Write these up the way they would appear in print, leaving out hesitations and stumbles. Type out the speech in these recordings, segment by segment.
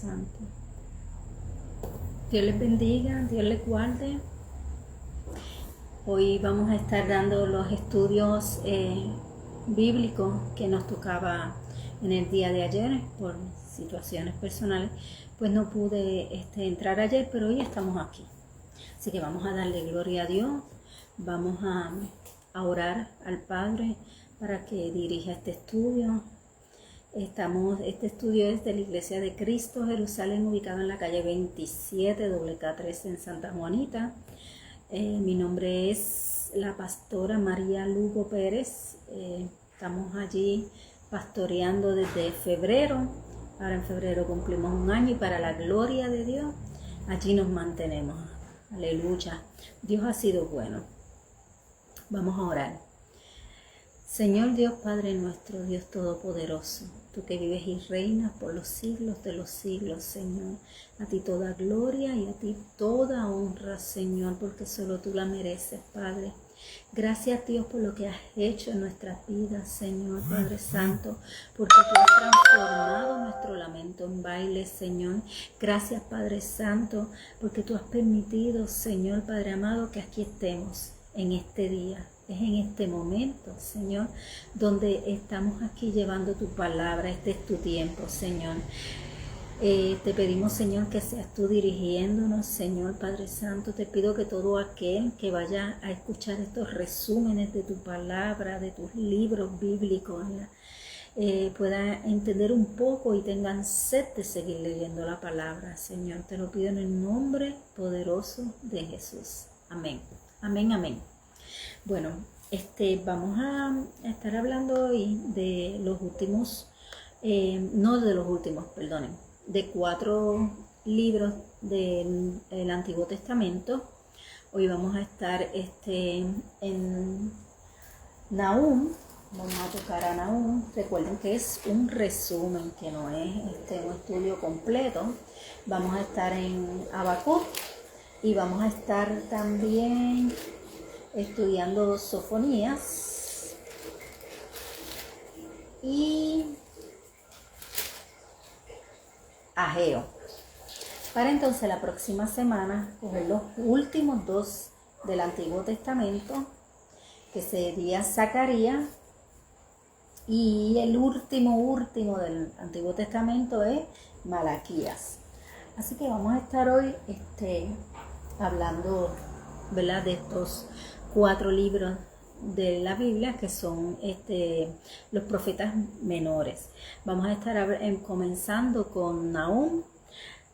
Santo. Dios les bendiga, Dios les guarde. Hoy vamos a estar dando los estudios bíblicos que nos tocaba en el día de ayer por situaciones personales. Pues no pude entrar ayer, pero hoy estamos aquí. Así que vamos a darle gloria a Dios. Vamos a orar al Padre para que dirija este estudio. Este estudio es de la Iglesia de Cristo Jerusalén, ubicado en la calle 27, WK3 en Santa Juanita. Mi nombre es la pastora María Lugo Pérez. Estamos allí pastoreando desde febrero. Ahora en febrero cumplimos un año y para la gloria de Dios, allí nos mantenemos. Aleluya. Dios ha sido bueno. Vamos a orar. Señor Dios Padre nuestro, Dios Todopoderoso, tú que vives y reinas por los siglos de los siglos, Señor. A ti toda gloria y a ti toda honra, Señor, porque solo tú la mereces, Padre. Gracias, Dios, por lo que has hecho en nuestras vidas, Señor, Padre Santo, porque tú has transformado nuestro lamento en baile, Señor. Gracias, Padre Santo, porque tú has permitido, Señor, Padre amado, que aquí estemos en este día. Es en este momento, Señor, donde estamos aquí llevando tu palabra. Este es tu tiempo, Señor. Te pedimos, Señor, que seas tú dirigiéndonos, Señor Padre Santo. Te pido que todo aquel que vaya a escuchar estos resúmenes de tu palabra, de tus libros bíblicos, pueda entender un poco y tengan sed de seguir leyendo la palabra, Señor. Te lo pido en el nombre poderoso de Jesús. Amén. Amén, amén. Bueno, vamos a estar hablando hoy de los últimos, de 4 libros del Antiguo Testamento. Hoy vamos a estar en Nahum. Vamos a tocar a Nahum. Recuerden que es un resumen, que no es un estudio completo. Vamos a estar en Habacuc y vamos a estar también estudiando Sofonías y Ageo. Para entonces la próxima semana coger los últimos 2 del Antiguo Testamento, que sería Zacarías, y el último del Antiguo Testamento es Malaquías. Así que vamos a estar hoy hablando, ¿verdad?, de estos 4 libros de la Biblia que son los profetas menores. Vamos a estar comenzando con Nahum.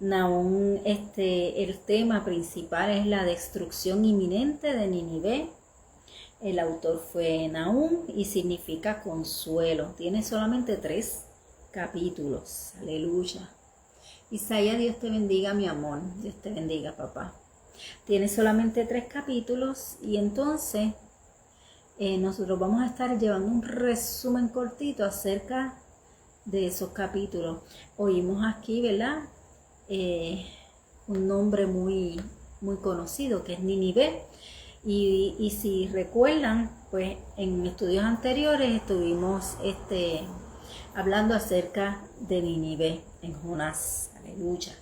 Nahum, el tema principal es la destrucción inminente de Nínive. El autor fue Nahum y significa consuelo. Tiene solamente 3 capítulos. Aleluya. Isaías, Dios te bendiga, mi amor. Dios te bendiga, papá. Tiene solamente 3 capítulos y entonces nosotros vamos a estar llevando un resumen cortito acerca de esos capítulos. Oímos aquí, ¿verdad?, un nombre muy, muy conocido que es Nínive. Y si recuerdan, pues en estudios anteriores estuvimos hablando acerca de Nínive en Jonás. Aleluya.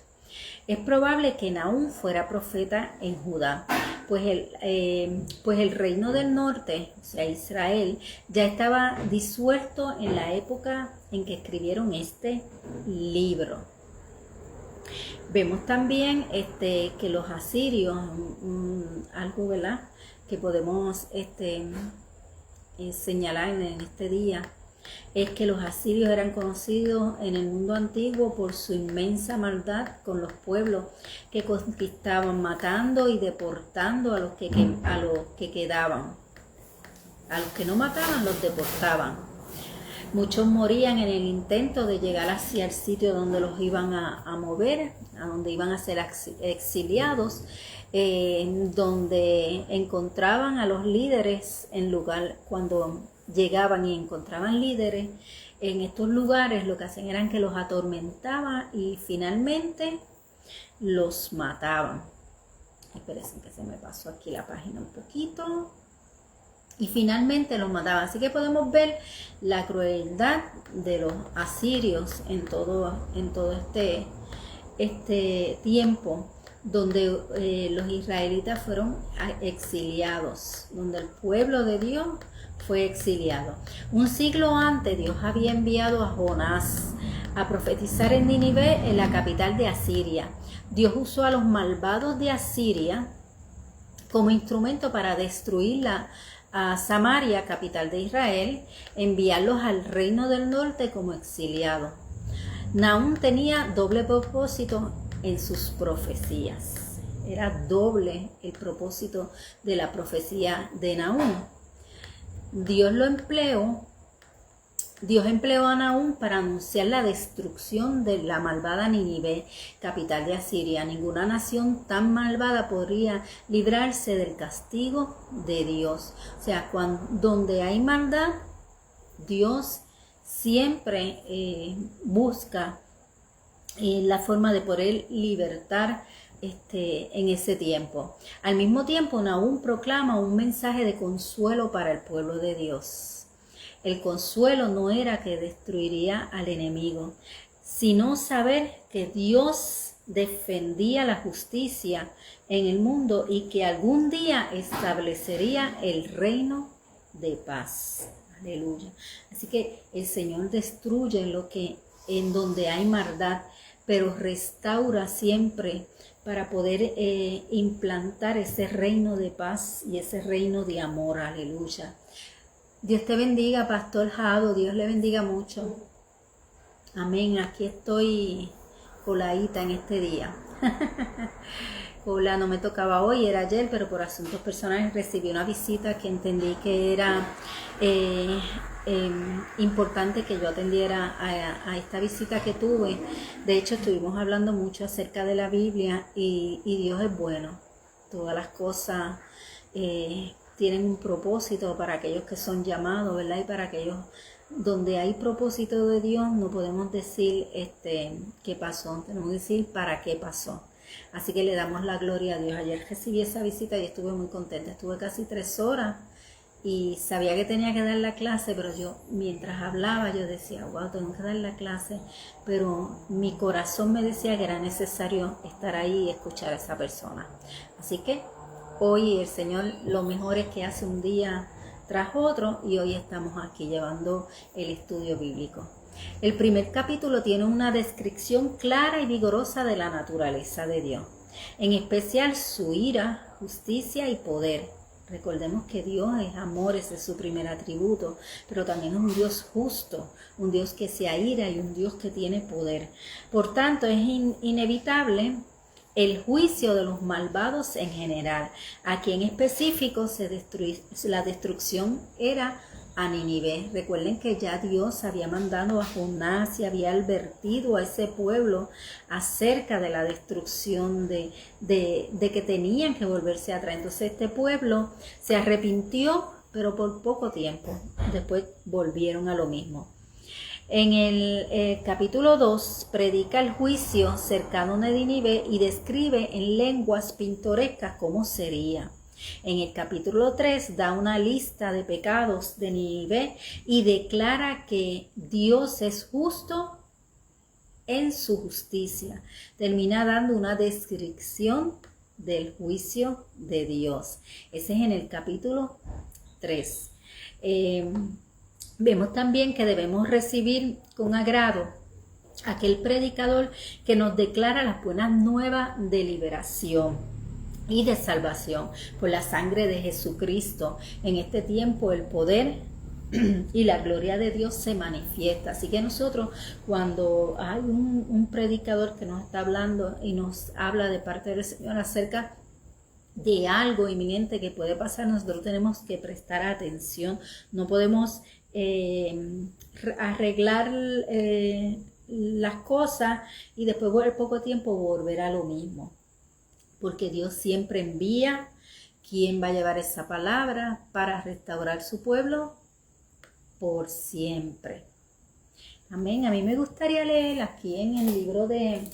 Es probable que Nahum fuera profeta en Judá, pues el reino del norte, o sea Israel, ya estaba disuelto en la época en que escribieron este libro. Vemos también que los asirios, algo, ¿verdad?, que podemos señalar en este día, es que los asirios eran conocidos en el mundo antiguo por su inmensa maldad con los pueblos que conquistaban, matando y deportando a los que quedaban. A los que no mataban, los deportaban. Muchos morían en el intento de llegar hacia el sitio donde los iban a mover, a donde iban a ser exiliados, donde encontraban a los líderes en lugar, cuando llegaban y encontraban líderes en estos lugares, lo que hacían era que los atormentaban y finalmente los mataban. Espérense que se me pasó aquí la página un poquito. Y finalmente los mataban. Así que podemos ver la crueldad de los asirios en todo este tiempo donde los israelitas fueron exiliados, donde el pueblo de Dios fue exiliado. Un siglo antes Dios había enviado a Jonás a profetizar en Nínive, en la capital de Asiria. Dios usó a los malvados de Asiria como instrumento para destruir a Samaria, capital de Israel, enviarlos al reino del norte como exiliados. Nahum tenía doble propósito en sus profecías. Era doble el propósito de la profecía de Nahum. Dios empleó a Nahum para anunciar la destrucción de la malvada Nínive, capital de Asiria. Ninguna nación tan malvada podría librarse del castigo de Dios. O sea, donde hay maldad, Dios siempre busca la forma de poder libertar en ese tiempo. Al mismo tiempo, Nahum proclama un mensaje de consuelo para el pueblo de Dios. El consuelo no era que destruiría al enemigo, sino saber que Dios defendía la justicia en el mundo y que algún día establecería el reino de paz. Aleluya. Así que el Señor destruye en donde hay maldad, pero restaura siempre para poder implantar ese reino de paz y ese reino de amor. Aleluya. Dios te bendiga, Pastor Jado. Dios le bendiga mucho. Amén. Aquí estoy coladita en este día. Hola, no me tocaba hoy, era ayer, pero por asuntos personales recibí una visita que entendí que era importante que yo atendiera a esta visita que tuve. De hecho, estuvimos hablando mucho acerca de la Biblia y Dios es bueno. Todas las cosas tienen un propósito para aquellos que son llamados, ¿verdad? Y para aquellos donde hay propósito de Dios, no podemos decir qué pasó, tenemos que decir para qué pasó. Así que le damos la gloria a Dios. Ayer recibí esa visita y estuve muy contenta. Estuve casi 3 horas y sabía que tenía que dar la clase, pero yo mientras hablaba yo decía, wow, tengo que dar la clase, pero mi corazón me decía que era necesario estar ahí y escuchar a esa persona. Así que hoy el Señor lo mejor es que hace un día tras otro y hoy estamos aquí llevando el estudio bíblico. El primer capítulo tiene una descripción clara y vigorosa de la naturaleza de Dios, en especial su ira, justicia y poder. Recordemos que Dios es amor, ese es su primer atributo, pero también es un Dios justo, un Dios que se aira y un Dios que tiene poder. Por tanto, es inevitable el juicio de los malvados en general. Aquí en específico la destrucción era a Nínive. Recuerden que ya Dios había mandado a Jonás y había advertido a ese pueblo acerca de la destrucción de que tenían que volverse atrás. Entonces este pueblo se arrepintió, pero por poco tiempo. Después volvieron a lo mismo. En el capítulo 2 predica el juicio cercano de Nínive y describe en lenguas pintorescas cómo sería. En el capítulo 3 da una lista de pecados de Nínive y declara que Dios es justo en su justicia. Termina dando una descripción del juicio de Dios. Ese es en el capítulo 3. Vemos también que debemos recibir con agrado aquel predicador que nos declara las buenas nuevas de liberación y de salvación por la sangre de Jesucristo. En este tiempo el poder y la gloria de Dios se manifiesta. Así que nosotros, cuando hay un predicador que nos está hablando y nos habla de parte del Señor acerca de algo inminente que puede pasar, nosotros tenemos que prestar atención. No podemos arreglar las cosas y después por poco tiempo volver a lo mismo. Porque Dios siempre envía quien va a llevar esa palabra para restaurar su pueblo por siempre. Amén. A mí me gustaría leer aquí en el libro de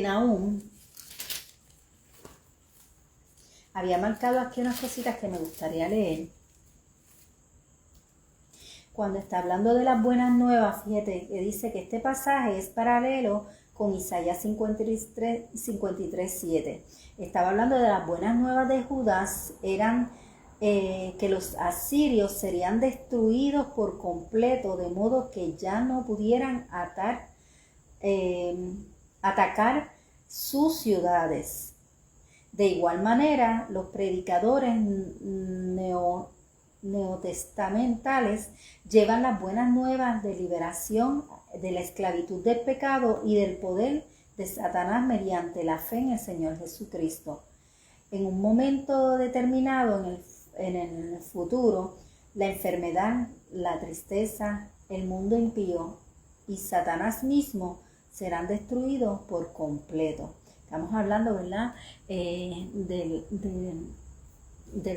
Nahum. Había marcado aquí unas cositas que me gustaría leer. cuando está hablando de las buenas nuevas, fíjate que dice que este pasaje es paralelo con Isaías 53:7. Estaba hablando de las buenas nuevas de Judas, eran que los asirios serían destruidos por completo, de modo que ya no pudieran atacar sus ciudades. De igual manera, los predicadores neotestamentales llevan las buenas nuevas de liberación de la esclavitud del pecado y del poder de Satanás mediante la fe en el Señor Jesucristo. En un momento determinado en el futuro, la enfermedad, la tristeza, el mundo impío y Satanás mismo serán destruidos por completo. Estamos hablando, ¿verdad?, del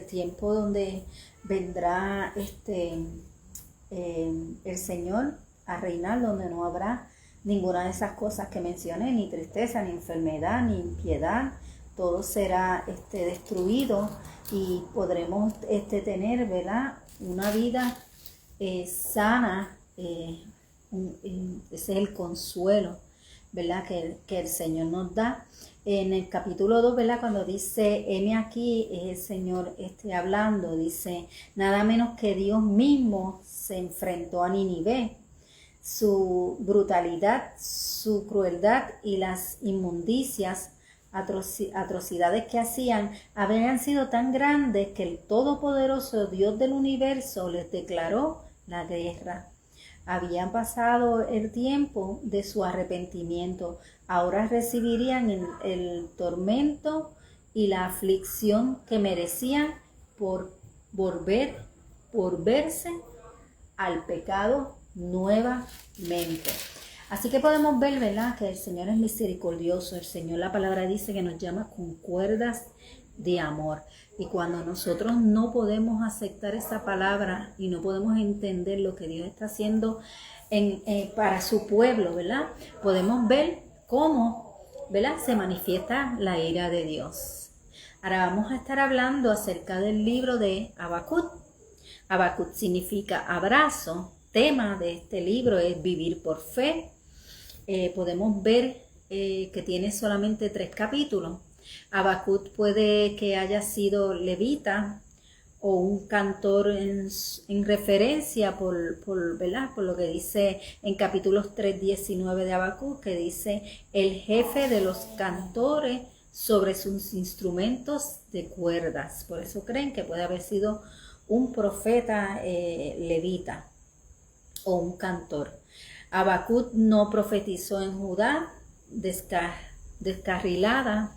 tiempo donde vendrá el Señor a reinar, donde no habrá ninguna de esas cosas que mencioné, ni tristeza, ni enfermedad, ni impiedad. Todo será destruido y podremos tener, ¿verdad?, una vida sana. Ese es el consuelo, ¿verdad?, que el Señor nos da. En el capítulo 2, ¿verdad?, cuando dice, heme aquí, es el Señor hablando, dice, nada menos que Dios mismo se enfrentó a Nínive. Su brutalidad, su crueldad y las inmundicias, atrocidades que hacían, habían sido tan grandes que el todopoderoso Dios del universo les declaró la guerra. Habían pasado el tiempo de su arrepentimiento, ahora recibirían el tormento y la aflicción que merecían por volverse al pecado nuevamente. Así que podemos ver, ¿verdad?, que el Señor es misericordioso. El Señor, la palabra dice que nos llama con cuerdas de amor. Y cuando nosotros no podemos aceptar esa palabra y no podemos entender lo que Dios está haciendo para su pueblo, ¿verdad?, podemos ver cómo, ¿verdad?, se manifiesta la ira de Dios. Ahora vamos a estar hablando acerca del libro de Habacuc. Habacuc significa abrazo. Tema de este libro es vivir por fe. Podemos ver que tiene solamente 3 capítulos. Habacuc puede que haya sido levita o un cantor en referencia ¿verdad?, por lo que dice en capítulos 3:19 de Habacuc, que dice el jefe de los cantores sobre sus instrumentos de cuerdas. Por eso creen que puede haber sido un profeta levita o un cantor. Habacuc no profetizó en Judá, descarrilada.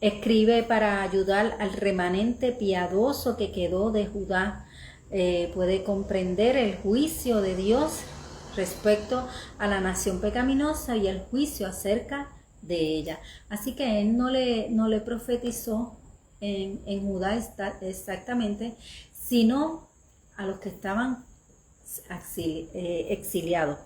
Escribe para ayudar al remanente piadoso que quedó de Judá. Puede comprender el juicio de Dios respecto a la nación pecaminosa y el juicio acerca de ella. Así que él no le profetizó en Judá exactamente, sino a los que estaban exiliados,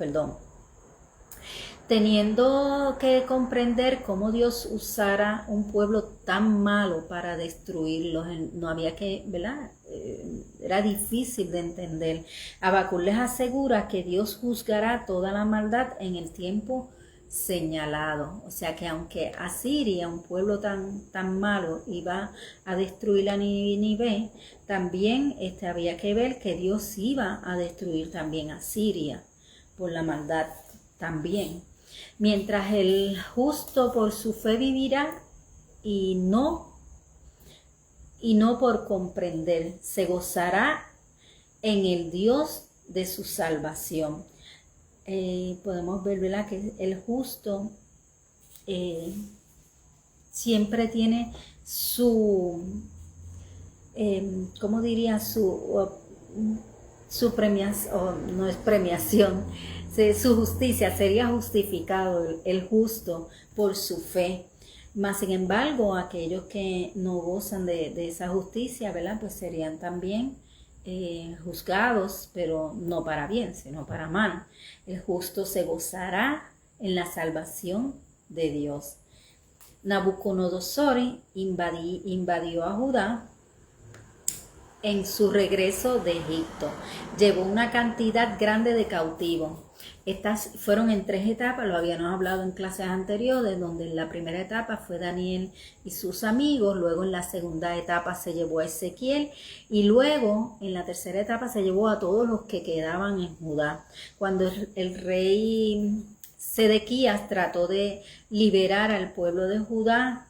teniendo que comprender cómo Dios usara un pueblo tan malo para destruirlos. No había que, ¿verdad?, era difícil de entender. Habacuc les asegura que Dios juzgará toda la maldad en el tiempo señalado. O sea que aunque Asiria, un pueblo tan malo, iba a destruir a Nínive, también había que ver que Dios iba a destruir también a Siria por la maldad también. Mientras el justo por su fe vivirá y no por comprender, se gozará en el Dios de su salvación. Podemos ver, ¿verdad?, que el justo siempre tiene su, ¿cómo diría?, su premiación, no es premiación, su justicia, sería justificado el justo por su fe. Mas, sin embargo, aquellos que no gozan de esa justicia, ¿verdad?, pues serían también juzgados, pero no para bien, sino para mal. El justo se gozará en la salvación de Dios. Nabucodonosor invadió a Judá en su regreso de Egipto. Llevó una cantidad grande de cautivos. Estas fueron en 3 etapas, lo habíamos hablado en clases anteriores, donde en la primera etapa fue Daniel y sus amigos, luego en la segunda etapa se llevó a Ezequiel y luego en la tercera etapa se llevó a todos los que quedaban en Judá. Cuando el rey Sedequías trató de liberar al pueblo de Judá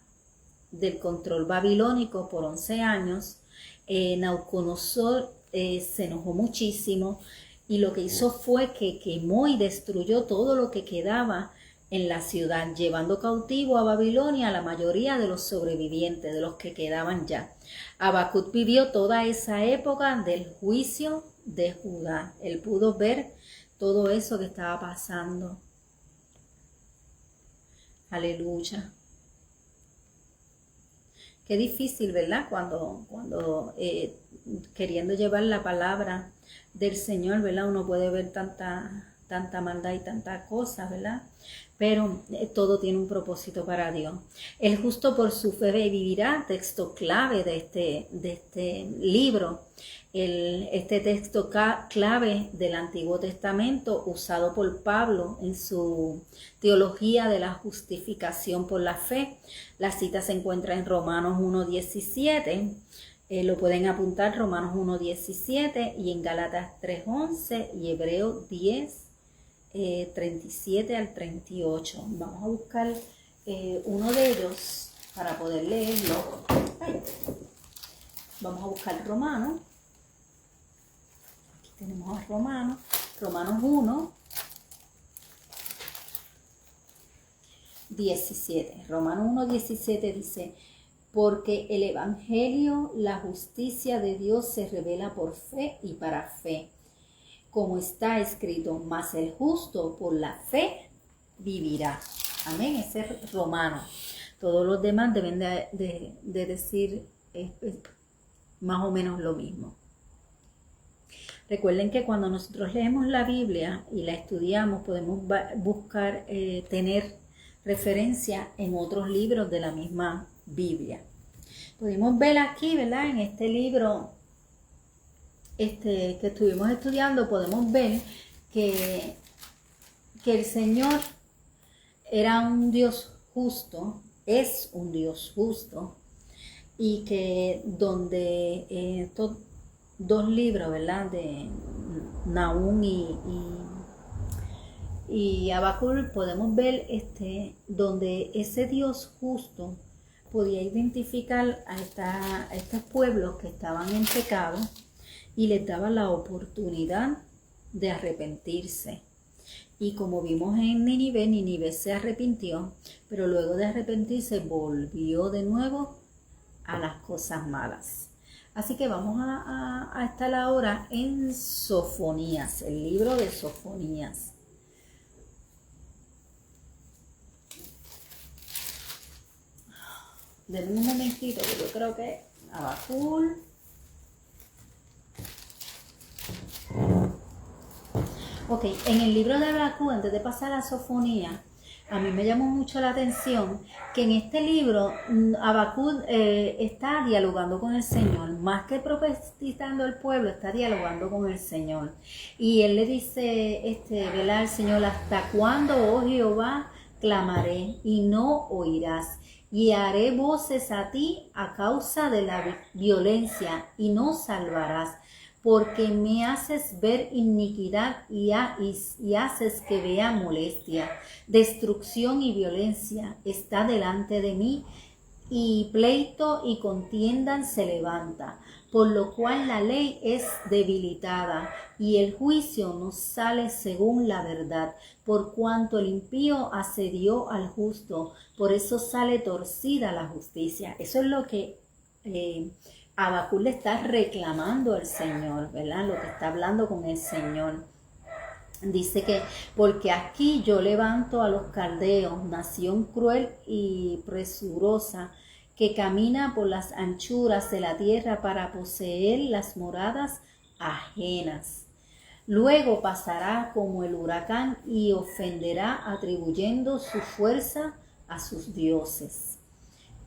del control babilónico por 11 años, Nabucodonosor se enojó muchísimo y lo que hizo fue que quemó y destruyó todo lo que quedaba en la ciudad, llevando cautivo a Babilonia a la mayoría de los sobrevivientes, de los que quedaban ya. Habacuc vivió toda esa época del juicio de Judá. Él pudo ver todo eso que estaba pasando. Aleluya. Qué difícil, ¿verdad? Cuando queriendo llevar la palabra del Señor, ¿verdad? Uno puede ver tanta maldad y tantas cosas, ¿verdad? Pero todo tiene un propósito para Dios. El justo por su fe vivirá, texto clave de este libro. Este texto clave del Antiguo Testamento usado por Pablo en su teología de la justificación por la fe. La cita se encuentra en Romanos 1:17. Lo pueden apuntar, Romanos 1:17 y en Gálatas 3:11 y Hebreos 10:37 al 38. Vamos a buscar uno de ellos para poder leerlo. Vamos a buscar Romanos. Aquí tenemos a Romanos 1:17. Romanos 1:17 dice: porque el evangelio, la justicia de Dios se revela por fe y para fe, como está escrito, mas el justo por la fe vivirá. Amén, ese es Romano. Todos los demás deben de decir más o menos lo mismo. Recuerden que cuando nosotros leemos la Biblia y la estudiamos, podemos buscar tener referencia en otros libros de la misma Biblia. Pudimos ver aquí, ¿verdad? En este libro que estuvimos estudiando, podemos ver que el Señor era un Dios justo, es un Dios justo, y que donde estos 2 libros, ¿verdad? De Nahum y Habacuc, podemos ver donde ese Dios justo podía identificar a estos pueblos que estaban en pecado y les daba la oportunidad de arrepentirse. Y como vimos en Nínive se arrepintió, pero luego de arrepentirse volvió de nuevo a las cosas malas. Así que vamos a estar ahora en Sofonías, el libro de Sofonías. Denme un momentito, que yo creo que Habacuc. Ok, en el libro de Habacuc, antes de pasar a Sofonía, a mí me llamó mucho la atención que en este libro Habacuc está dialogando con el Señor, más que profetizando al pueblo, está dialogando con el Señor. Y él le dice, ¿verdad? Al Señor: ¿hasta cuándo, oh Jehová, clamaré y no oirás? Y haré voces a ti a causa de la violencia y no salvarás, porque me haces ver iniquidad y haces que vea molestia. Destrucción y violencia está delante de mí, y pleito y contiendan se levanta, por lo cual la ley es debilitada y el juicio no sale según la verdad, por cuanto el impío asedió al justo, por eso sale torcida la justicia. Eso es lo que Habacuc le está reclamando al Señor, ¿verdad? Lo que está hablando con el Señor. Dice que porque aquí yo levanto a los caldeos, nación cruel y presurosa, que camina por las anchuras de la tierra para poseer las moradas ajenas. Luego pasará como el huracán y ofenderá, atribuyendo su fuerza a sus dioses.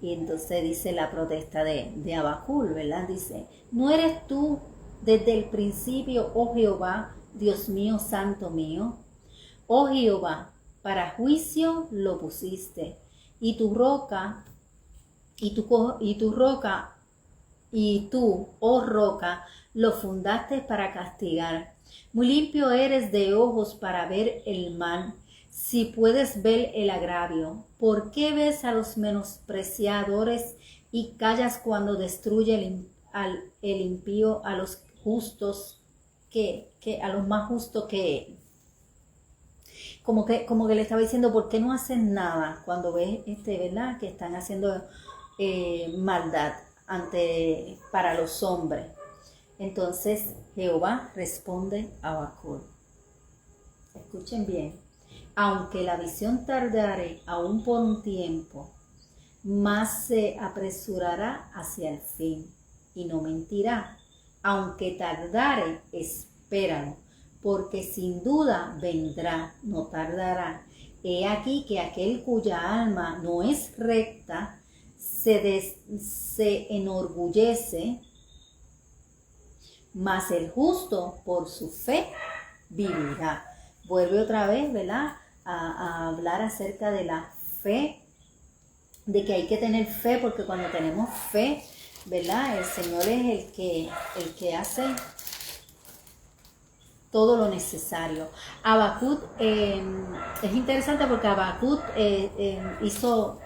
Y entonces dice la protesta de Habacuc, ¿verdad? Dice, ¿no eres tú desde el principio, oh Jehová, Dios mío, santo mío? Oh Jehová, para juicio lo pusiste, y tu roca, y tú, oh roca, lo fundaste para castigar. Muy limpio eres de ojos para ver el mal, si puedes ver el agravio. ¿Por qué ves a los menospreciadores y callas cuando destruye el impío a los justos, a los más justos que como que le estaba diciendo, ¿por qué no hacen nada cuando ves verdad, que están haciendo maldad para los hombres? Entonces Jehová responde a Habacuc. Escuchen bien. Aunque la visión tardare aún por un tiempo, más se apresurará hacia el fin y no mentirá. Aunque tardare, espéralo, porque sin duda vendrá, no tardará. He aquí que aquel cuya alma no es recta se enorgullece, mas el justo por su fe vivirá. Vuelve otra vez, ¿verdad?, a hablar acerca de la fe, de que hay que tener fe, porque cuando tenemos fe, ¿verdad?, el Señor es el que hace todo lo necesario. Habacuc es interesante porque Habacuc hizo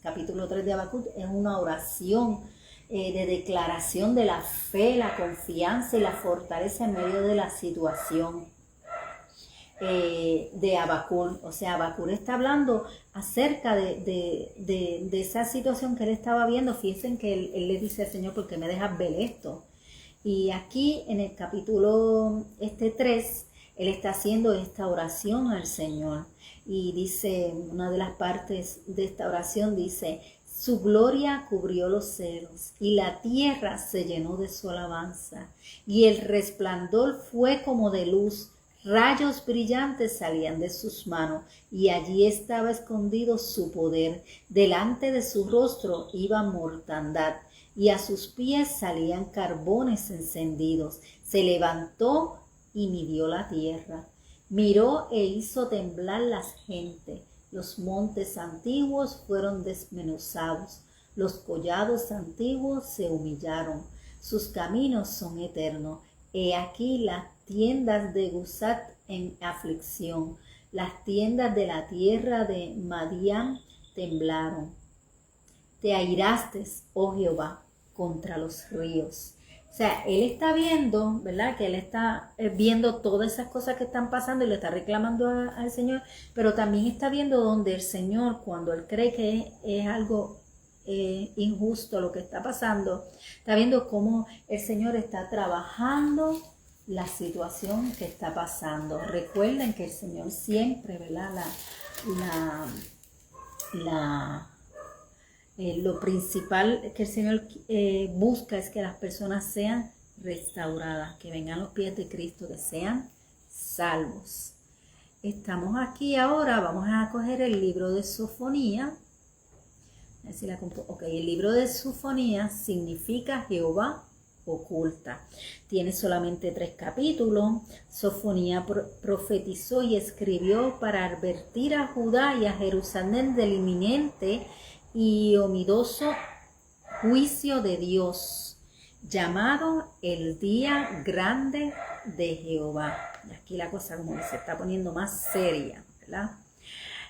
capítulo 3 de Habacuc, es una oración de declaración de la fe, la confianza y la fortaleza en medio de la situación de Habacuc. O sea, Habacuc está hablando acerca de esa situación que él estaba viendo. Fíjense que él le dice al Señor, ¿por qué me dejas ver esto? Y aquí en el capítulo 3, él está haciendo esta oración al Señor. Y dice, una de las partes de esta oración dice, su gloria cubrió los cielos y la tierra se llenó de su alabanza. Y el resplandor fue como de luz, rayos brillantes salían de sus manos y allí estaba escondido su poder. Delante de su rostro iba mortandad y a sus pies salían carbones encendidos. Se levantó y midió la tierra. Miró e hizo temblar las gentes. Los montes antiguos fueron desmenuzados. Los collados antiguos se humillaron. Sus caminos son eternos. He aquí las tiendas de Gusat en aflicción. Las tiendas de la tierra de Madián temblaron. Te airaste, oh Jehová, contra los ríos. O sea, él está viendo, ¿verdad?, que él está viendo todas esas cosas que están pasando y le está reclamando al Señor, pero también está viendo donde el Señor, cuando él cree que es algo injusto lo que está pasando, está viendo cómo el Señor está trabajando la situación que está pasando. Recuerden que el Señor siempre, ¿verdad?, lo principal que el Señor busca es que las personas sean restauradas, que vengan a los pies de Cristo, que sean salvos. Estamos aquí ahora, vamos a coger el libro de Sofonía. El libro de Sofonía significa Jehová oculta. Tiene solamente 3 capítulos. Sofonía profetizó y escribió para advertir a Judá y a Jerusalén del inminente y omidoso juicio de Dios, llamado el día grande de Jehová. Y aquí la cosa como que se está poniendo más seria, ¿verdad?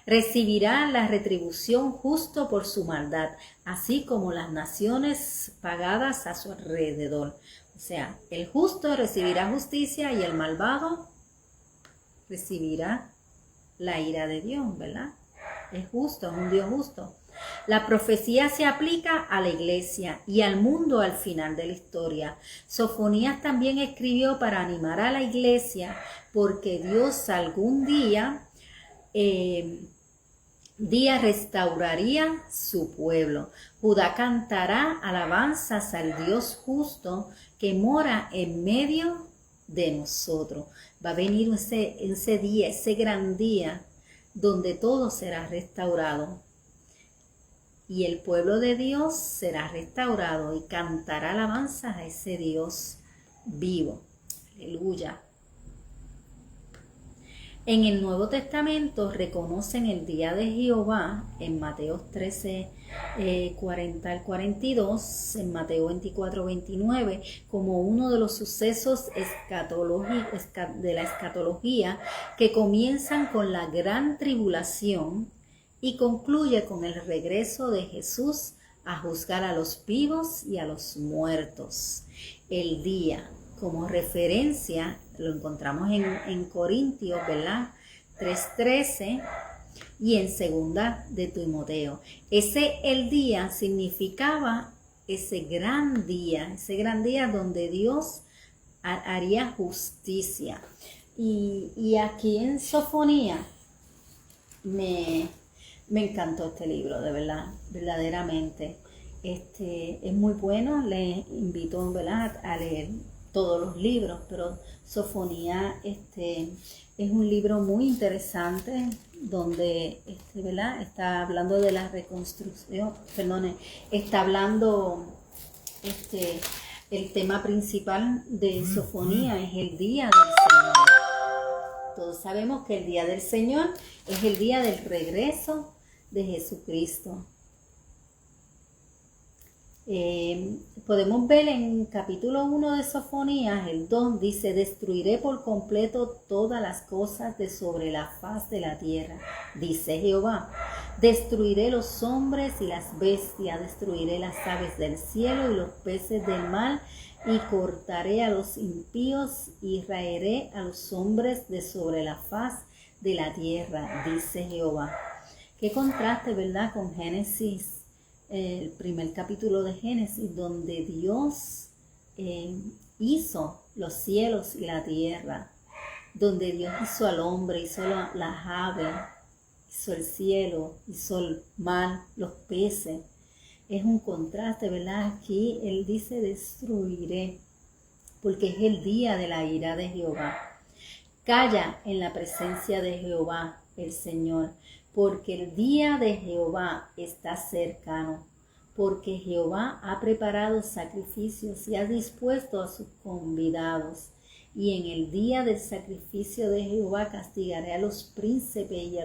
Recibirá la retribución justo por su maldad, así como las naciones pagadas a su alrededor. O sea, el justo recibirá justicia y el malvado recibirá la ira de Dios, ¿verdad? Es justo, es un Dios justo. La profecía se aplica a la iglesia y al mundo al final de la historia. Sofonías también escribió para animar a la iglesia porque Dios algún día restauraría su pueblo. Judá cantará alabanzas al Dios justo que mora en medio de nosotros. Va a venir ese día, ese gran día donde todo será restaurado. y el pueblo de Dios será restaurado y cantará alabanzas a ese Dios vivo. Aleluya. En el Nuevo Testamento reconocen el día de Jehová en Mateo 13, 40 al 42, en Mateo 24, 29, como uno de los sucesos de la escatología que comienzan con la gran tribulación y concluye con el regreso de Jesús a juzgar a los vivos y a los muertos. El día, como referencia, lo encontramos en Corintios, ¿verdad? 3:13 y en segunda de Timoteo. El día significaba ese gran día donde Dios haría justicia. Y aquí en Sofonía me encantó este libro, de verdad, verdaderamente. Es muy bueno, les invito, ¿verdad?, a leer todos los libros, pero Sofonía es un libro muy interesante donde ¿verdad?, está hablando de la reconstrucción, está hablando el tema principal de Sofonía es el día del Señor. Todos sabemos que el día del Señor es el día del regreso de Jesucristo. Podemos ver en capítulo 1 de Sofonías, el 2 dice: destruiré por completo todas las cosas de sobre la faz de la tierra, dice Jehová. Destruiré los hombres y las bestias, destruiré las aves del cielo y los peces del mar, y cortaré a los impíos y raeré a los hombres de sobre la faz de la tierra, dice Jehová. Qué contraste, ¿verdad?, con Génesis, el primer capítulo de Génesis, donde Dios hizo los cielos y la tierra, donde Dios hizo al hombre, hizo las aves, hizo el cielo, hizo el mar, los peces. Es un contraste, ¿verdad? Aquí Él dice destruiré, porque es el día de la ira de Jehová. Calla en la presencia de Jehová, el Señor, porque el día de Jehová está cercano, porque Jehová ha preparado sacrificios y ha dispuesto a sus convidados. Y en el día del sacrificio de Jehová castigaré a los príncipes y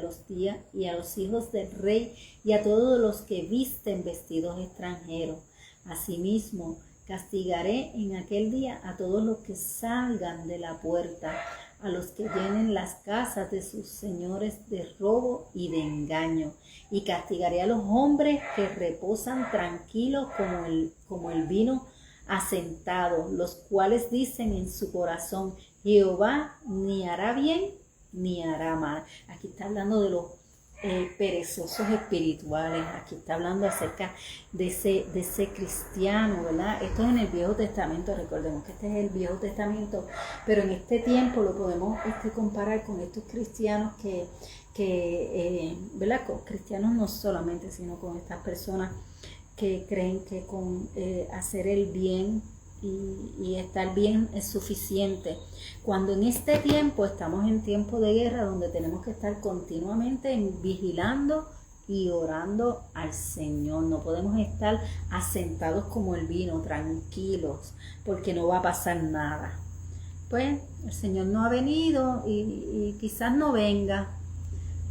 a los hijos del rey y a todos los que visten vestidos extranjeros. Asimismo, castigaré en aquel día a todos los que salgan de la puerta, a los que llenen las casas de sus señores de robo y de engaño. Y castigaré a los hombres que reposan tranquilos como el vino asentado, los cuales dicen en su corazón: Jehová ni hará bien ni hará mal. Aquí está hablando de los perezosos espirituales. Aquí está hablando acerca de ese cristiano, ¿verdad? Esto es en el Viejo Testamento. Recordemos que este es el Viejo Testamento, pero en este tiempo lo podemos comparar con estos cristianos ¿verdad? Con cristianos no solamente, sino con estas personas que creen que con hacer el bien y estar bien es suficiente, cuando en este tiempo estamos en tiempo de guerra, donde tenemos que estar continuamente vigilando y orando al Señor. No podemos estar asentados como el vino, tranquilos, porque no va a pasar nada. Pues el Señor no ha venido y quizás no venga,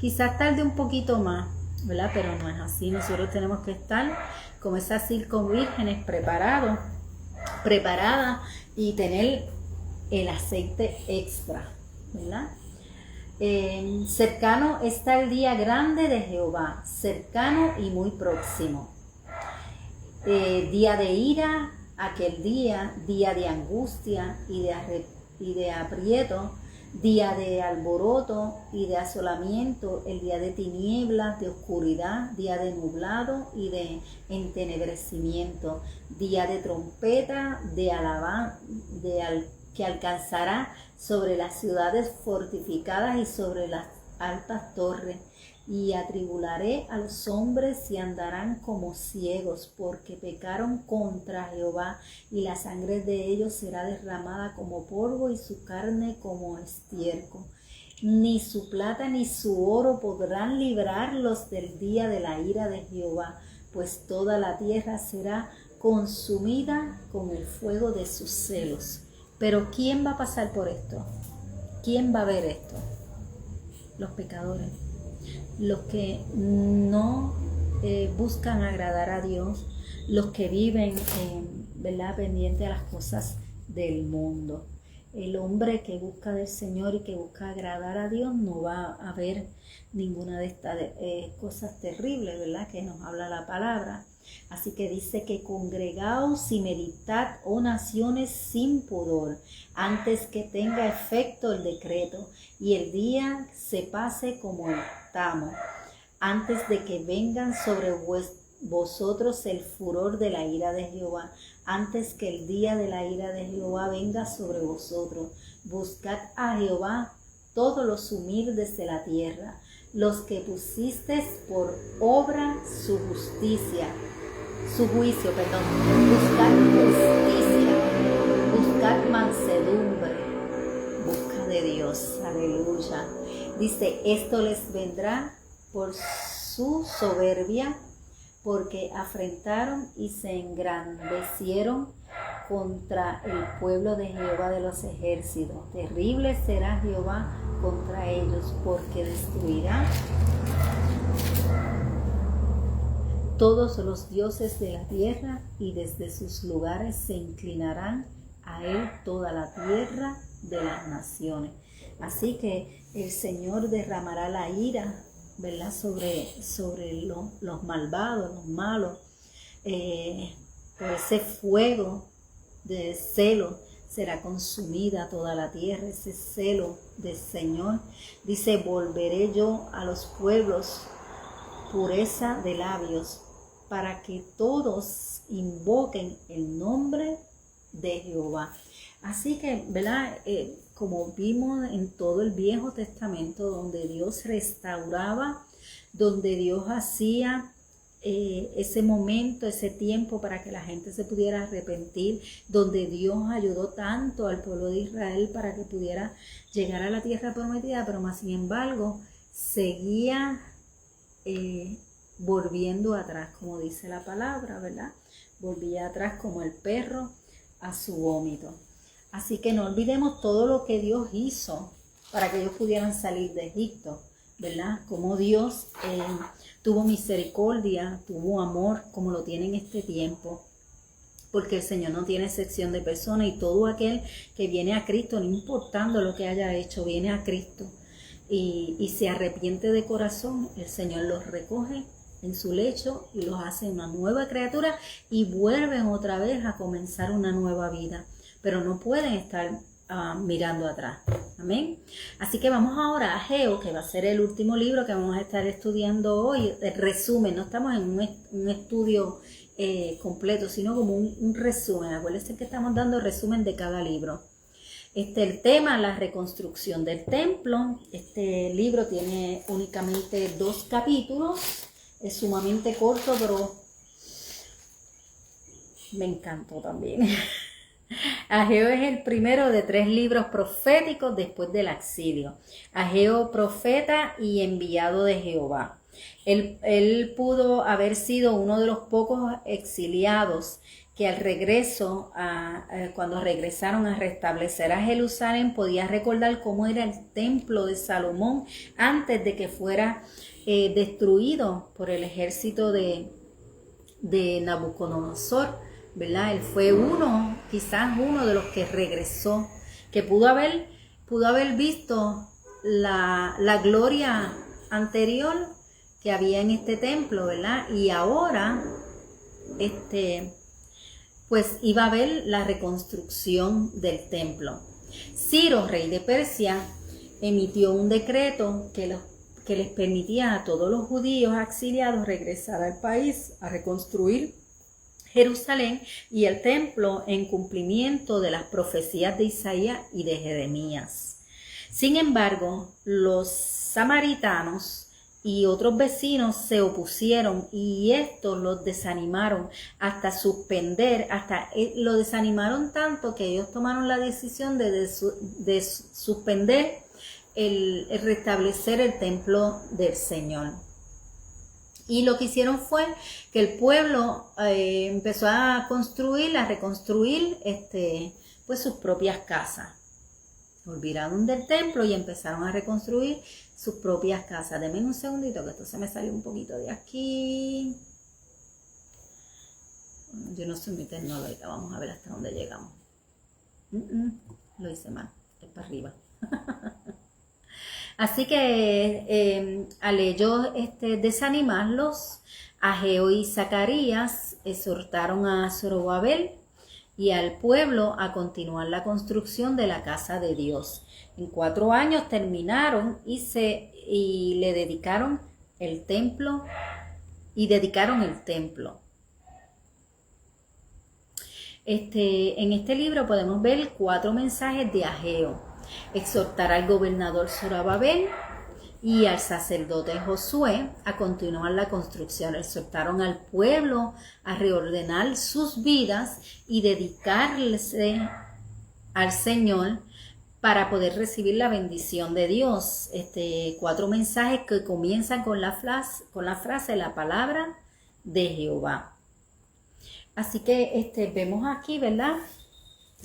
quizás tarde un poquito más, ¿verdad? Pero no es así. Nosotros tenemos que estar como esas 5 vírgenes preparadas y tener el aceite extra, ¿verdad? Cercano está el día grande de Jehová, cercano y muy próximo. Día de ira, aquel día de angustia y de aprieto, día de alboroto y de asolamiento, el día de tinieblas, de oscuridad, día de nublado y de entenebrecimiento, día de trompeta, que alcanzará sobre las ciudades fortificadas y sobre las altas torres. Y atribularé a los hombres y andarán como ciegos, porque pecaron contra Jehová, y la sangre de ellos será derramada como polvo y su carne como estiércol. Ni su plata ni su oro podrán librarlos del día de la ira de Jehová, pues toda la tierra será consumida con el fuego de sus celos. Pero ¿quién va a pasar por esto? ¿Quién va a ver esto? Los pecadores, los que no buscan agradar a Dios, los que viven, ¿verdad?, pendiente a las cosas del mundo. El hombre que busca del Señor y que busca agradar a Dios no va a ver ninguna de estas cosas terribles, ¿verdad?, que nos habla la palabra. Así que dice que congregaos y meditad, oh naciones, sin pudor, antes que tenga efecto el decreto y el día se pase como el tamo, antes de que vengan sobre vosotros el furor de la ira de Jehová, antes que el día de la ira de Jehová venga sobre vosotros. Buscad a Jehová todos los humildes de la tierra, los que pusisteis por obra su justicia, su juicio, buscad justicia, buscad mansedumbre, busca de Dios, aleluya. Dice, esto les vendrá por su soberbia, porque afrentaron y se engrandecieron contra el pueblo de Jehová de los ejércitos. Terrible será Jehová contra ellos, porque destruirá todos los dioses de la tierra, y desde sus lugares se inclinarán a él toda la tierra de las naciones. Así que el Señor derramará la ira, ¿verdad?, sobre los malvados, los malos, por ese fuego de celo será consumida toda la tierra, ese celo del Señor. Dice, volveré yo a los pueblos pureza de labios, para que todos invoquen el nombre de Jehová. Así que, ¿verdad?, como vimos en todo el Viejo Testamento, donde Dios restauraba, donde Dios hacía ese momento, ese tiempo para que la gente se pudiera arrepentir, donde Dios ayudó tanto al pueblo de Israel para que pudiera llegar a la tierra prometida, pero más sin embargo seguía volviendo atrás, como dice la palabra, ¿verdad? Volvía atrás como el perro a su vómito. Así que no olvidemos todo lo que Dios hizo para que ellos pudieran salir de Egipto, ¿verdad? Como Dios tuvo misericordia, tuvo amor, como lo tiene en este tiempo. Porque el Señor no tiene excepción de personas, y todo aquel que viene a Cristo, no importando lo que haya hecho, viene a Cristo y se arrepiente de corazón, el Señor los recoge en su lecho y los hace una nueva criatura y vuelven otra vez a comenzar una nueva vida. Pero no pueden estar mirando atrás. Amén. Así que vamos ahora a Ageo, que va a ser el último libro que vamos a estar estudiando hoy. El resumen, no estamos en un estudio completo, sino como un resumen. Acuérdense que estamos dando resumen de cada libro. El tema, la reconstrucción del templo. Este libro tiene únicamente 2 capítulos. Es sumamente corto, pero me encantó también. Ageo es el primero de 3 libros proféticos después del exilio. Ageo, profeta y enviado de Jehová. Él pudo haber sido uno de los pocos exiliados que al regreso, cuando regresaron a restablecer a Jerusalén, podía recordar cómo era el templo de Salomón antes de que fuera destruido por el ejército de Nabucodonosor, ¿verdad? Él fue quizás uno de los que regresó, que pudo haber visto la gloria anterior que había en este templo, ¿verdad? Y ahora, pues iba a ver la reconstrucción del templo. Ciro, rey de Persia, emitió un decreto que les permitía a todos los judíos exiliados regresar al país a reconstruir Jerusalén y el templo en cumplimiento de las profecías de Isaías y de Jeremías. Sin embargo, los samaritanos y otros vecinos se opusieron y estos los desanimaron lo desanimaron tanto que ellos tomaron la decisión de suspender el restablecer el templo del Señor. Y lo que hicieron fue que el pueblo empezó a construir, a reconstruir pues sus propias casas. Olvidaron del templo y empezaron a reconstruir sus propias casas. Denme un segundito que esto se me salió un poquito de aquí. Yo no soy muy tecnológica, vamos a ver hasta dónde llegamos. Lo hice mal, es para arriba. Así que al ellos desanimarlos, Ageo y Zacarías exhortaron a Zorobabel y al pueblo a continuar la construcción de la casa de Dios. En 4 años terminaron y le dedicaron el templo En este libro podemos ver 4 mensajes de Ageo. Exhortar al gobernador Zorobabel y al sacerdote Josué a continuar la construcción. Exhortaron al pueblo a reordenar sus vidas y dedicarse al Señor para poder recibir la bendición de Dios. 4 mensajes que comienzan con la frase la palabra de Jehová. Así que vemos aquí, ¿verdad?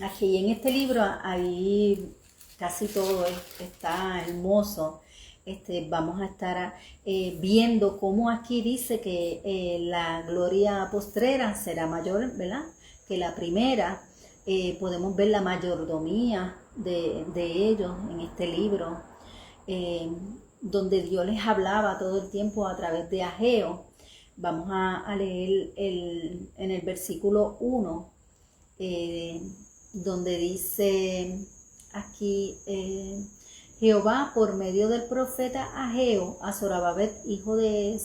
Aquí en este libro, ahí casi todo está hermoso. Vamos a estar viendo cómo aquí dice que la gloria postrera será mayor, ¿verdad?, que la primera. Podemos ver la mayordomía de ellos en este libro, donde Dios les hablaba todo el tiempo a través de Ageo. Vamos a leer en el versículo 1, donde dice aquí, Jehová por medio del profeta Ageo a Zorobabel, hijo de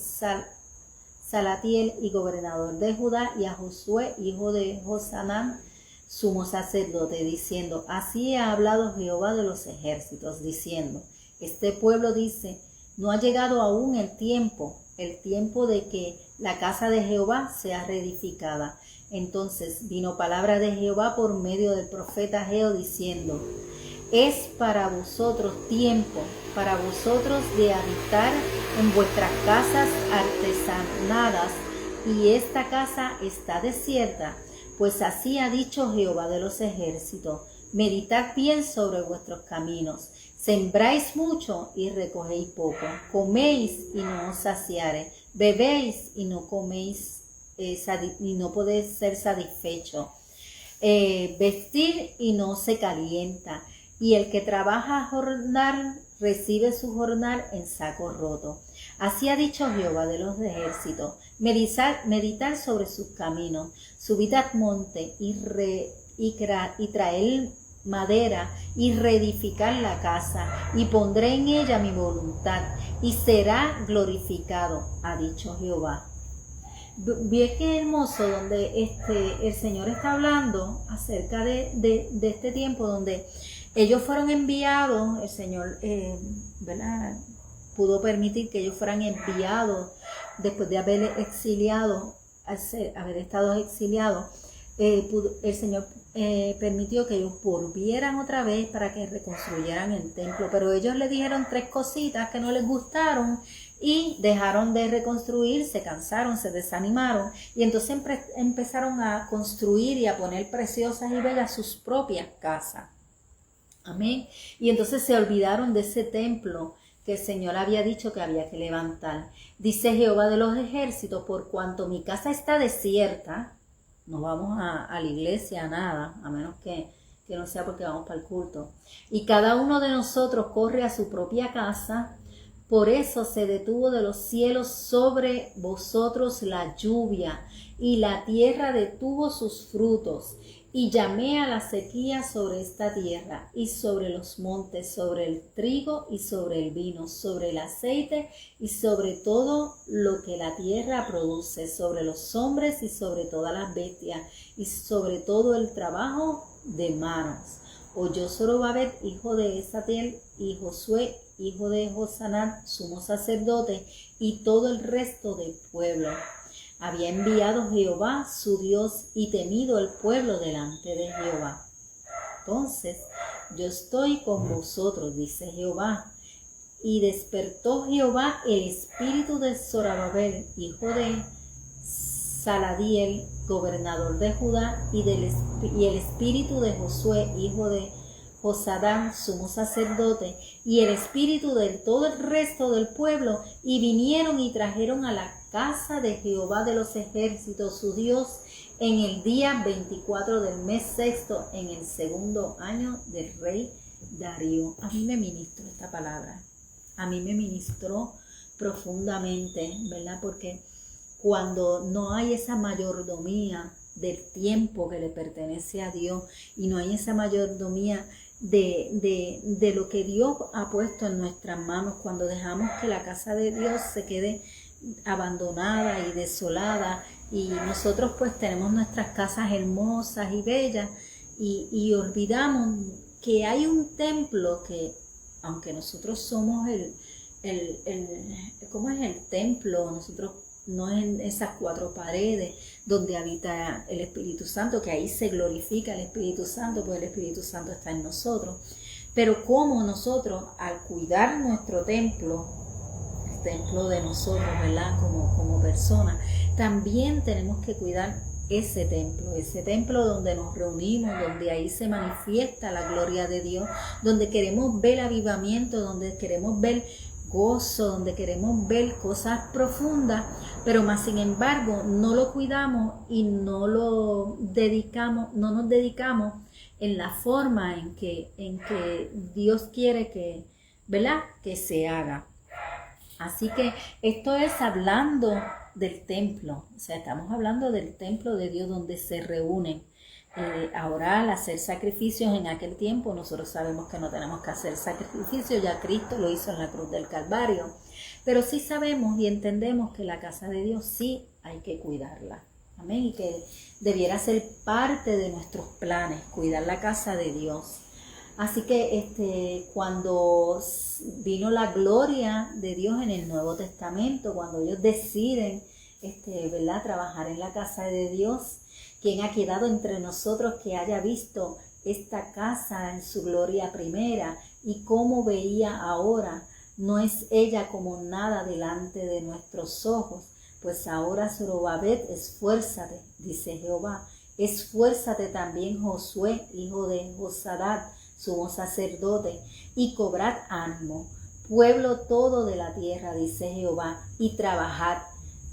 Salatiel y gobernador de Judá, y a Josué, hijo de Josanán, sumo sacerdote, diciendo, así ha hablado Jehová de los ejércitos, diciendo, este pueblo dice, no ha llegado aún el tiempo de que la casa de Jehová sea reedificada. Entonces vino palabra de Jehová por medio del profeta Ageo diciendo, es para vosotros tiempo, para vosotros de habitar en vuestras casas artesanadas, y esta casa está desierta, pues así ha dicho Jehová de los ejércitos, meditad bien sobre vuestros caminos, sembráis mucho y recogéis poco, coméis y no os saciareis, bebéis y no coméis y no podéis ser satisfechos, vestir y no se calienta, y el que trabaja a jornal recibe su jornal en saco roto. Así ha dicho Jehová de los ejércitos, meditar sobre sus caminos, subid al monte y traer madera y reedificar la casa, y pondré en ella mi voluntad, y será glorificado, ha dicho Jehová. Bien que hermoso donde el Señor está hablando acerca de este tiempo donde ellos fueron enviados. El Señor, ¿verdad?, pudo permitir que ellos fueran enviados después de haber estado exiliados. El Señor permitió que ellos volvieran otra vez para que reconstruyeran el templo, pero ellos le dijeron 3 cositas que no les gustaron y dejaron de reconstruir, se cansaron, se desanimaron, y entonces empezaron a construir y a poner preciosas y bellas sus propias casas. Amén. Y entonces se olvidaron de ese templo que el Señor había dicho que había que levantar. Dice Jehová de los ejércitos, por cuanto mi casa está desierta, no vamos a la iglesia, a nada, a menos que no sea porque vamos para el culto, y cada uno de nosotros corre a su propia casa, por eso se detuvo de los cielos sobre vosotros la lluvia, y la tierra detuvo sus frutos, y llamé a la sequía sobre esta tierra, y sobre los montes, sobre el trigo y sobre el vino, sobre el aceite y sobre todo lo que la tierra produce, sobre los hombres y sobre todas las bestias, y sobre todo el trabajo de manos. Oyó Zorobabel, hijo de Esatiel, y Josué, hijo de Josanán, sumo sacerdote, y todo el resto del pueblo. Había enviado Jehová su Dios y temido el pueblo delante de Jehová. Entonces, yo estoy con vosotros, dice Jehová, Y despertó Jehová el espíritu de Zorobabel, hijo de Saladiel, gobernador de Judá, y el espíritu de Josué, hijo de Josadán, sumo sacerdote, y el espíritu de todo el resto del pueblo, y vinieron y trajeron a la casa de Jehová de los ejércitos, su Dios, en el día 24 del mes sexto, en el segundo año del rey Darío. A mí me ministró esta palabra, a mí me ministró profundamente, ¿verdad? Porque cuando no hay esa mayordomía del tiempo que le pertenece a Dios y no hay esa mayordomía de lo que Dios ha puesto en nuestras manos, cuando dejamos que la casa de Dios se quede abandonada y desolada, y nosotros pues tenemos nuestras casas hermosas y bellas y olvidamos que hay un templo que, aunque nosotros somos ¿cómo es el templo? Nosotros no es en esas cuatro paredes donde habita el Espíritu Santo, que ahí se glorifica el Espíritu Santo, porque el Espíritu Santo está en nosotros. Pero como nosotros, al cuidar nuestro templo, el templo de nosotros, ¿verdad? Como personas, también tenemos que cuidar ese templo donde nos reunimos, donde ahí se manifiesta la gloria de Dios, donde queremos ver avivamiento, donde queremos ver gozo, donde queremos ver cosas profundas, pero más sin embargo no lo cuidamos y no nos dedicamos en la forma en que Dios quiere que, ¿verdad?, que se haga. Así que esto es hablando del templo, o sea, estamos hablando del templo de Dios donde se reúnen. Ahora, al hacer sacrificios en aquel tiempo, nosotros sabemos que no tenemos que hacer sacrificios, ya Cristo lo hizo en la cruz del Calvario, pero sí sabemos y entendemos que la casa de Dios sí hay que cuidarla, amén, y que debiera ser parte de nuestros planes, cuidar la casa de Dios. Así que cuando vino la gloria de Dios en el Nuevo Testamento, cuando ellos deciden, ¿verdad?, trabajar en la casa de Dios, ¿quién ha quedado entre nosotros que haya visto esta casa en su gloria primera y cómo veía ahora? No es ella como nada delante de nuestros ojos. Pues ahora, Zorobabel, esfuérzate, dice Jehová, esfuérzate también, Josué, hijo de Josadán, sumo sacerdote, y cobrad ánimo, pueblo todo de la tierra, dice Jehová, y trabajad,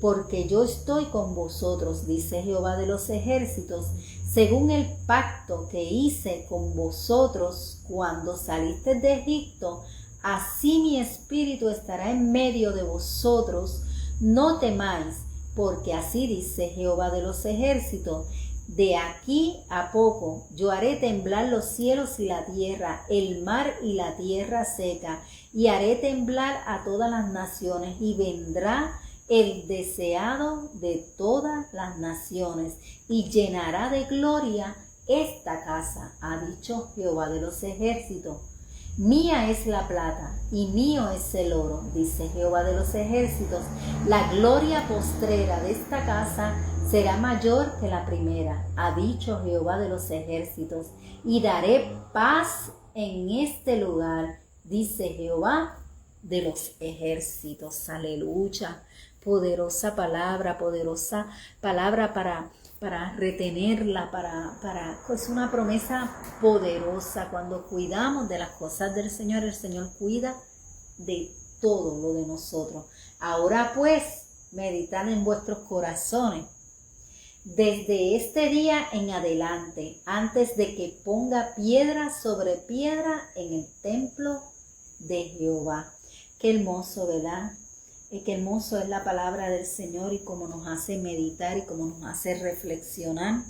porque yo estoy con vosotros, dice Jehová de los ejércitos, según el pacto que hice con vosotros cuando salisteis de Egipto, así mi espíritu estará en medio de vosotros. No temáis, porque así dice Jehová de los ejércitos, de aquí a poco yo haré temblar los cielos y la tierra, el mar y la tierra seca, y haré temblar a todas las naciones, y vendrá el deseado de todas las naciones, y llenará de gloria esta casa, ha dicho Jehová de los ejércitos. Mía es la plata y mío es el oro, dice Jehová de los ejércitos. La gloria postrera de esta casa será mayor que la primera, ha dicho Jehová de los ejércitos. Y daré paz en este lugar, dice Jehová de los ejércitos. Aleluya. Poderosa palabra para retenerla, es una promesa poderosa. Cuando cuidamos de las cosas del Señor, el Señor cuida de todo lo de nosotros. Ahora pues, meditad en vuestros corazones desde este día en adelante, antes de que ponga piedra sobre piedra en el templo de Jehová. Qué hermoso, ¿verdad? Qué hermoso es la palabra del Señor y cómo nos hace meditar y cómo nos hace reflexionar,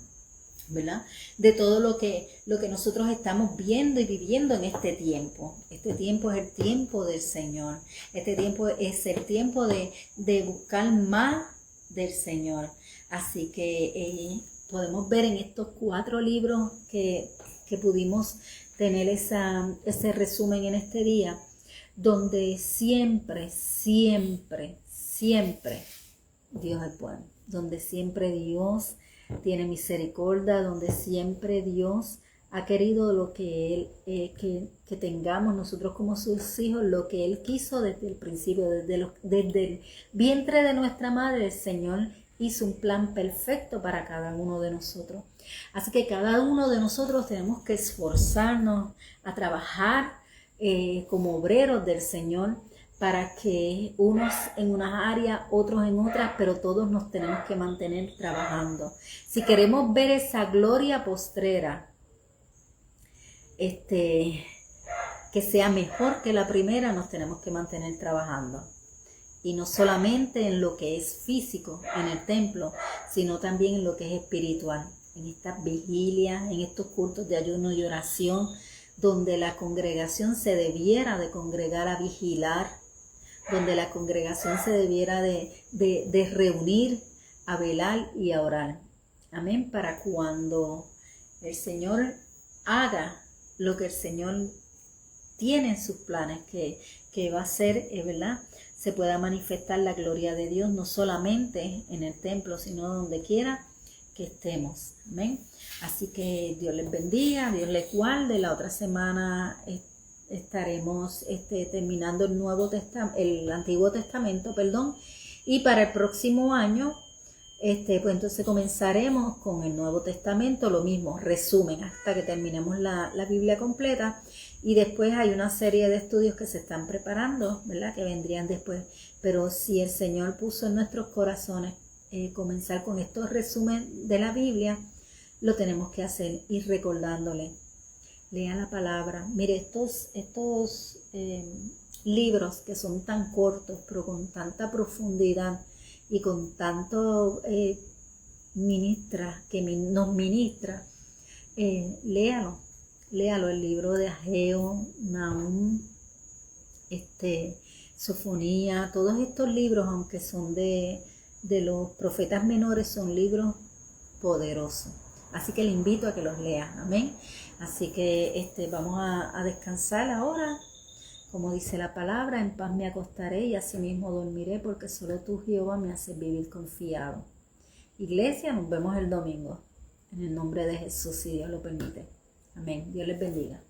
¿verdad?, de todo lo que nosotros estamos viendo y viviendo en este tiempo. Este tiempo es el tiempo del Señor. Este tiempo es el tiempo de buscar más del Señor. Así que podemos ver en estos 4 libros que pudimos tener ese resumen en este día, donde siempre Dios es bueno, donde siempre Dios tiene misericordia, donde siempre Dios ha querido lo que Él, que tengamos nosotros como sus hijos, lo que Él quiso desde el principio, desde el vientre de nuestra madre. El Señor hizo un plan perfecto para cada uno de nosotros. Así que cada uno de nosotros tenemos que esforzarnos a trabajar como obreros del Señor, para que unos en unas áreas, otros en otras, pero todos nos tenemos que mantener trabajando. Si queremos ver esa gloria postrera, que sea mejor que la primera, nos tenemos que mantener trabajando. Y no solamente en lo que es físico, en el templo, sino también en lo que es espiritual. En estas vigilias, en estos cultos de ayuno y oración, donde la congregación se debiera de congregar a vigilar, donde la congregación se debiera de reunir a velar y a orar. Amén. Para cuando el Señor haga lo que el Señor tiene en sus planes, que va a ser, ¿verdad?, se pueda manifestar la gloria de Dios, no solamente en el templo, sino donde quiera que estemos. Amén. Así que Dios les bendiga, Dios les guarde. La otra semana estaremos terminando el Antiguo Testamento, y para el próximo año, pues entonces comenzaremos con el Nuevo Testamento, lo mismo, resumen, hasta que terminemos la Biblia completa, y después hay una serie de estudios que se están preparando, ¿verdad?, que vendrían después. Pero si el Señor puso en nuestros corazones comenzar con estos resúmenes de la Biblia, lo tenemos que hacer, y recordándole. Lea la palabra. Mire, estos libros que son tan cortos, pero con tanta profundidad y con tanto nos ministra, léalo, el libro de Ageo, Nahum, Sofonía, todos estos libros, aunque son de los profetas menores, son libros poderosos. Así que le invito a que los lea. Amén. Así que vamos a descansar ahora. Como dice la palabra, en paz me acostaré y asimismo dormiré, porque solo tú, Jehová, me haces vivir confiado. Iglesia, nos vemos el domingo. En el nombre de Jesús, si Dios lo permite. Amén. Dios les bendiga.